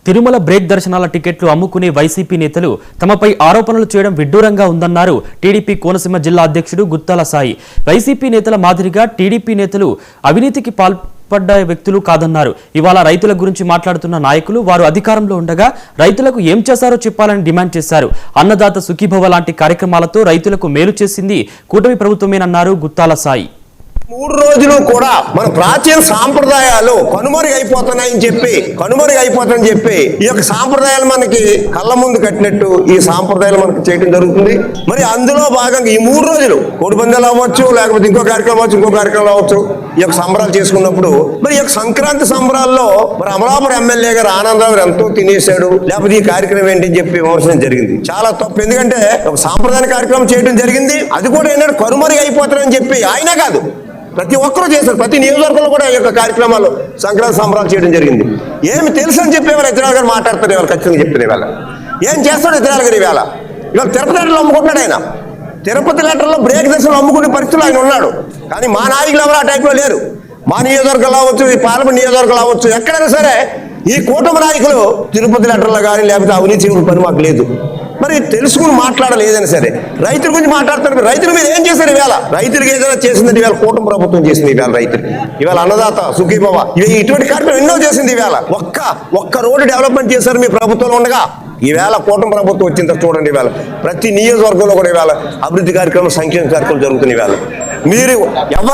Tirumala break దర్శనాల టికెట్లు అమ్ముకునే YCP నేతలు తమపై ఆరోపణలు చేయడం విడ్డూరంగా ఉందన్నారు టీడీపీ కోనసీమ జిల్లా అధ్యక్షుడు గుత్తాల సాయి. వైసీపీ నేతల మాదిరిగా టీడీపీ నేతలు అవినీతికి పాల్పడ్డ వ్యక్తులు కాదన్నారు. ఇవాళ రైతుల గురించి మాట్లాడుతున్న నాయకులు వారు అధికారంలో ఉండగా రైతులకు ఏం చేశారో చెప్పాలని డిమాండ్ చేశారు. అన్నదాత సుఖీభవ లాంటి కార్యక్రమాలతో రైతులకు మేలు చేసింది కూటమి ప్రభుత్వమేనన్నారు గుత్తాల సాయి. 3 రోజులు కూడా మన ప్రాచీన సాంప్రదాయాలు కనుమరుగైపోతాయని చెప్పి ఈ యొక్క సాంప్రదాయాలు మనకి కళ్ళ ముందు కట్టినట్టు ఈ సాంప్రదాయాలు మనకి చేయడం జరుగుతుంది. మరి అందులో భాగంగా ఈ 3 రోజులు కోడిపందాలు అవ్వచ్చు, లేకపోతే ఇంకో కార్యక్రమం అవ్వచ్చు, ఈ యొక్క సంబరాలు చేసుకున్నప్పుడు మరి ఈ యొక్క సంక్రాంతి సంబరాల్లో మరి అమలాపురం ఎమ్మెల్యే గారు ఆనందరావు ఎంతో తినేశాడు, లేకపోతే ఈ కార్యక్రమం ఏంటని చెప్పి విమర్శనం జరిగింది. చాలా తప్పు. ఎందుకంటే ఒక సాంప్రదాయ కార్యక్రమం చేయడం జరిగింది. అది కూడా ఏంటంటే కనుమరుగైపోతారని చెప్పి ఆయన కాదు, ప్రతి ఒక్కరూ చేశారు. ప్రతి నియోజకవర్గంలో కూడా ఈ యొక్క కార్యక్రమాలు సంక్రాంతి సంబరాలు చేయడం జరిగింది. ఏమి తెలుసు అని చెప్పేవారు ఇతరాలు గారు మాట్లాడతారు. ఇవాళ ఖచ్చితంగా చెప్పిన ఇవాళ ఏం చేస్తాడు ఇతరాలు గారు ఇవాళ తిరుపతి లెటర్లు అమ్ముకుంటున్నాడు. ఆయన తిరుపతి లెటర్లో బ్రేక్ దశలో అమ్ముకునే పరిస్థితులు ఆయన ఉన్నాడు. కానీ మా నాయకులు ఎవరు ఆ టైప్లో లేరు. మా నియోజకవర్గాలు అవ్వచ్చు, ఈ పార్లమెంట్ నియోజకవర్గాలు అవ్వచ్చు, ఎక్కడైనా సరే ఈ కూటమి నాయకులు తిరుపతి లెటర్లో కానీ లేకపోతే అవినీతి పని మాకు లేదు. మరి తెలుసుకుని మాట్లాడాలి. ఏదైనా సరే రైతుల గురించి మాట్లాడుతున్నారు. రైతుల మీద ఏం చేశారు ఇవాళ? రైతులకు ఏదైనా చేసిందంటే ఇవాళ కూటమి ప్రభుత్వం చేసింది. ఇవాళ రైతులు ఇవాళ అన్నదాత సుఖీభవ ఇటువంటి కార్యక్రమం ఎన్నో చేసింది. ఇవాళ ఒక్క రోడ్డు డెవలప్మెంట్ చేశారు మీ ప్రభుత్వంలో ఉండగా. ఈవేళ కూటమి ప్రభుత్వం వచ్చిన తర్వాత చూడండి, ఇవాళ ప్రతి నియోజకవర్గంలో కూడా ఇవాళ అభివృద్ధి కార్యక్రమం, సంక్షేమ కార్యక్రమం జరుగుతుంది. ఇవాళ మీరు ఎవరు